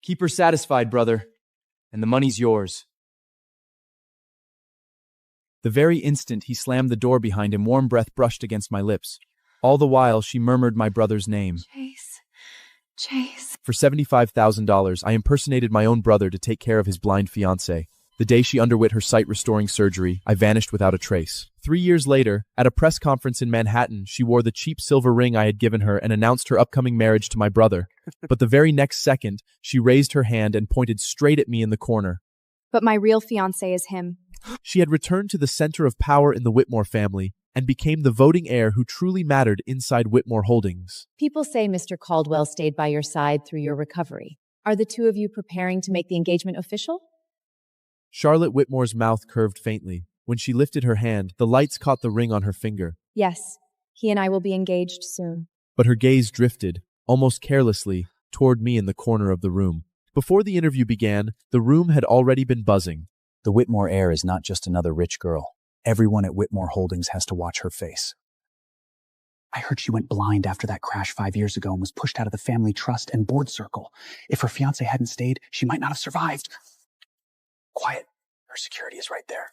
Keep her satisfied, brother, and the money's yours. The very instant he slammed the door behind him, warm breath brushed against my lips. All the while, she murmured my brother's name. Chase. For $75,000, I impersonated my own brother to take care of his blind fiancée. The day she underwent her sight-restoring surgery, I vanished without a trace. 3 years later, at a press conference in Manhattan, she wore the cheap silver ring I had given her and announced her upcoming marriage to my brother. But the very next second, she raised her hand and pointed straight at me in the corner. But my real fiancé is him. She had returned to the center of power in the Whitmore family and became the voting heir who truly mattered inside Whitmore Holdings. People say Mr. Caldwell stayed by your side through your recovery. Are the two of you preparing to make the engagement official? Charlotte Whitmore's mouth curved faintly. When she lifted her hand, the lights caught the ring on her finger. Yes, he and I will be engaged soon. But her gaze drifted, almost carelessly, toward me in the corner of the room. Before the interview began, the room had already been buzzing. The Whitmore heir is not just another rich girl. Everyone at Whitmore Holdings has to watch her face. I heard she went blind after that crash 5 years ago and was pushed out of the family trust and board circle. If her fiancé hadn't stayed, she might not have survived. Quiet. Her security is right there.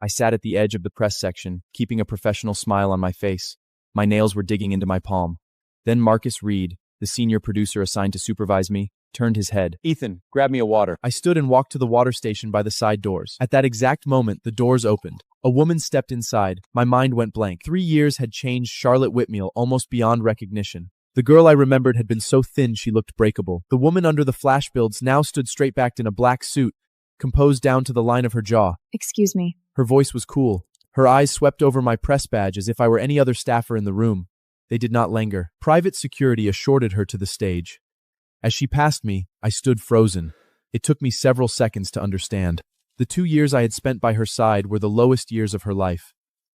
I sat at the edge of the press section, keeping a professional smile on my face. My nails were digging into my palm. Then Marcus Reed, the senior producer assigned to supervise me, turned his head. "Ethan, grab me a water." I stood and walked to the water station by the side doors. At that exact moment, the doors opened. A woman stepped inside. My mind went blank. 3 years had changed Charlotte Whitmore almost beyond recognition. The girl I remembered had been so thin she looked breakable. The woman under the flash builds now stood straight-backed in a black suit, composed down to the line of her jaw. Excuse me. Her voice was cool. Her eyes swept over my press badge as if I were any other staffer in the room. They did not linger. Private security escorted her to the stage. As she passed me, I stood frozen. It took me several seconds to understand. The 2 years I had spent by her side were the lowest years of her life.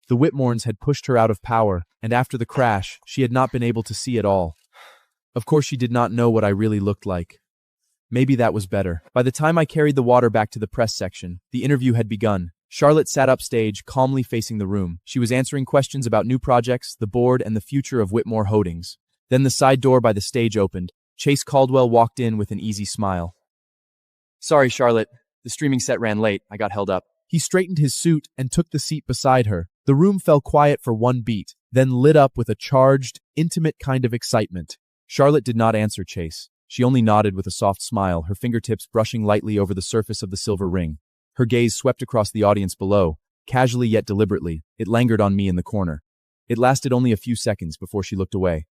The Whitmores had pushed her out of power, and after the crash, she had not been able to see at all. Of course, she did not know what I really looked like. Maybe that was better. By the time I carried the water back to the press section, the interview had begun. Charlotte sat upstage, calmly facing the room. She was answering questions about new projects, the board, and the future of Whitmore Holdings. Then the side door by the stage opened. Chase Caldwell walked in with an easy smile. "Sorry, Charlotte. The streaming set ran late. I got held up." He straightened his suit and took the seat beside her. The room fell quiet for one beat, then lit up with a charged, intimate kind of excitement. Charlotte did not answer Chase. She only nodded with a soft smile, her fingertips brushing lightly over the surface of the silver ring. Her gaze swept across the audience below, casually yet deliberately. It lingered on me in the corner. It lasted only a few seconds before she looked away.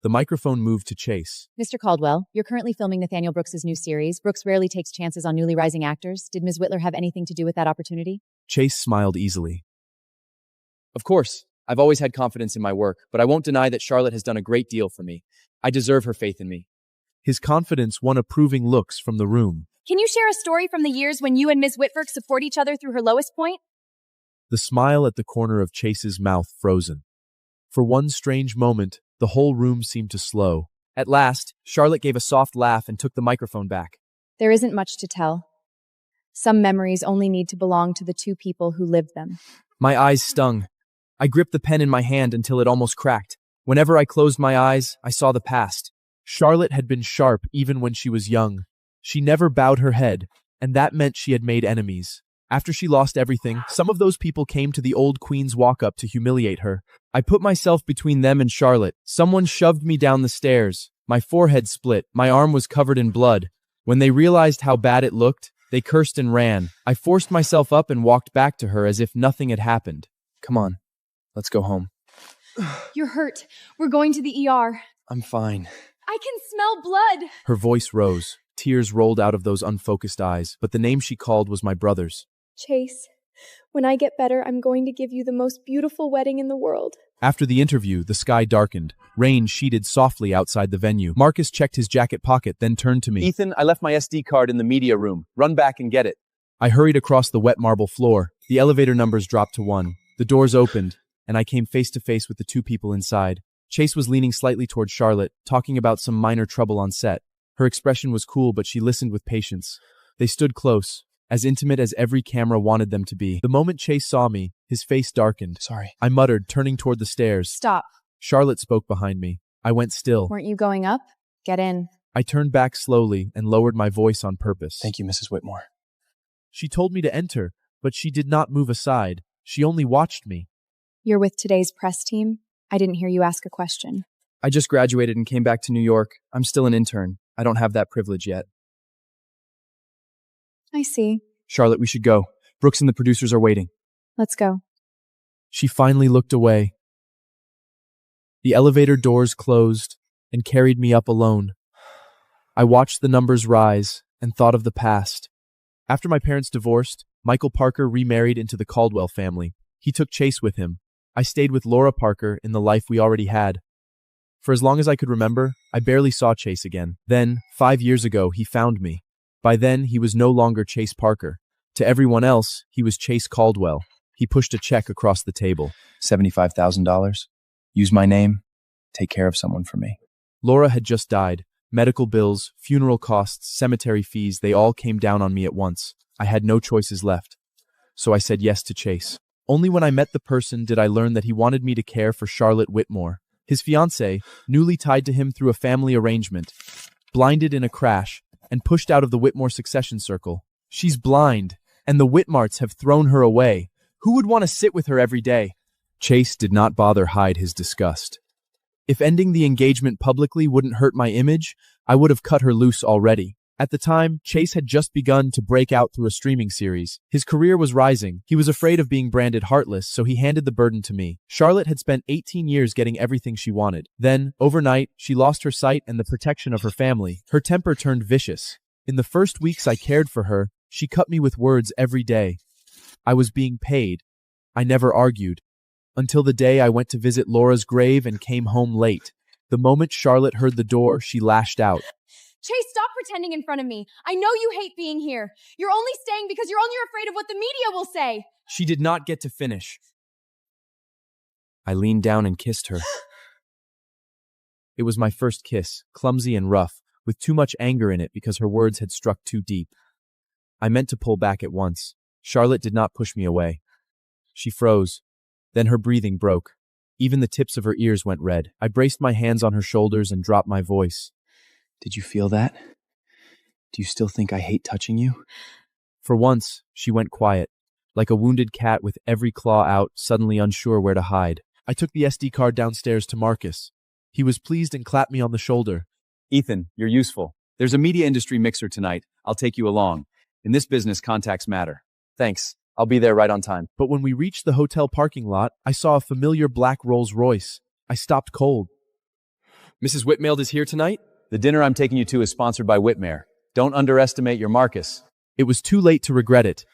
The microphone moved to Chase. Mr. Caldwell, you're currently filming Nathaniel Brooks's new series. Brooks rarely takes chances on newly rising actors. Did Ms. Whitler have anything to do with that opportunity? Chase smiled easily. "Of course. I've always had confidence in my work, but I won't deny that Charlotte has done a great deal for me. I deserve her faith in me." His confidence won approving looks from the room. Can you share a story from the years when you and Ms. Whitford support each other through her lowest point? The smile at the corner of Chase's mouth frozen. For one strange moment, the whole room seemed to slow. At last, Charlotte gave a soft laugh and took the microphone back. There isn't much to tell. Some memories only need to belong to the two people who lived them. My eyes stung. I gripped the pen in my hand until it almost cracked. Whenever I closed my eyes, I saw the past. Charlotte had been sharp even when she was young. She never bowed her head, and that meant she had made enemies. After she lost everything, some of those people came to the old queen's walk-up to humiliate her. I put myself between them and Charlotte. Someone shoved me down the stairs. My forehead split. My arm was covered in blood. When they realized how bad it looked, they cursed and ran. I forced myself up and walked back to her as if nothing had happened. "Come on, let's go home." You're hurt. We're going to the ER. "I'm fine." I can smell blood. Her voice rose. Tears rolled out of those unfocused eyes, but the name she called was my brother's. Chase, when I get better, I'm going to give you the most beautiful wedding in the world. After the interview, the sky darkened. Rain sheeted softly outside the venue. Marcus checked his jacket pocket, then turned to me. "Ethan, I left my SD card in the media room. Run back and get it." I hurried across the wet marble floor. The elevator numbers dropped to 1. The doors opened, and I came face to face with the two people inside. Chase was leaning slightly toward Charlotte, talking about some minor trouble on set. Her expression was cool, but she listened with patience. They stood close, as intimate as every camera wanted them to be. The moment Chase saw me, his face darkened. "Sorry." I muttered, turning toward the stairs. Stop. Charlotte spoke behind me. I went still. Weren't you going up? Get in. I turned back slowly and lowered my voice on purpose. Thank you, Mrs. Whitmore. She told me to enter, but she did not move aside. She only watched me. You're with today's press team? I didn't hear you ask a question. I just graduated and came back to New York. I'm still an intern. I don't have that privilege yet. I see. Charlotte, we should go. Brooks and the producers are waiting. Let's go. She finally looked away. The elevator doors closed and carried me up alone. I watched the numbers rise and thought of the past. After my parents divorced, Michael Parker remarried into the Caldwell family. He took Chase with him. I stayed with Laura Parker in the life we already had. For as long as I could remember, I barely saw Chase again. Then, 5 years ago, he found me. By then, he was no longer Chase Parker. To everyone else, he was Chase Caldwell. He pushed a check across the table. $75,000. Use my name. Take care of someone for me. Laura had just died. Medical bills, funeral costs, cemetery fees, they all came down on me at once. I had no choices left. So I said yes to Chase. Only when I met the person did I learn that he wanted me to care for Charlotte Whitmore, his fiancée, newly tied to him through a family arrangement, blinded in a crash, and pushed out of the Whitmore succession circle. She's blind, and the Whitmarts have thrown her away. Who would want to sit with her every day? Chase did not bother hide his disgust. If ending the engagement publicly wouldn't hurt my image, I would have cut her loose already. At the time, Chase had just begun to break out through a streaming series. His career was rising. He was afraid of being branded heartless, so he handed the burden to me. Charlotte had spent 18 years getting everything she wanted. Then, overnight, she lost her sight and the protection of her family. Her temper turned vicious. In the first weeks I cared for her, she cut me with words every day. I was being paid. I never argued. Until the day I went to visit Laura's grave and came home late. The moment Charlotte heard the door, she lashed out. Chase, stop pretending in front of me. I know you hate being here. You're only staying because you're only afraid of what the media will say. She did not get to finish. I leaned down and kissed her. It was my first kiss, clumsy and rough, with too much anger in it because her words had struck too deep. I meant to pull back at once. Charlotte did not push me away. She froze. Then her breathing broke. Even the tips of her ears went red. I braced my hands on her shoulders and dropped my voice. Did you feel that? Do you still think I hate touching you? For once, she went quiet, like a wounded cat with every claw out, suddenly unsure where to hide. I took the SD card downstairs to Marcus. He was pleased and clapped me on the shoulder. Ethan, you're useful. There's a media industry mixer tonight. I'll take you along. In this business, contacts matter. Thanks. I'll be there right on time. But when we reached the hotel parking lot, I saw a familiar black Rolls Royce. I stopped cold. Mrs. Whitmale is here tonight? The dinner I'm taking you to is sponsored by Whitmare. Don't underestimate your Marcus. It was too late to regret it.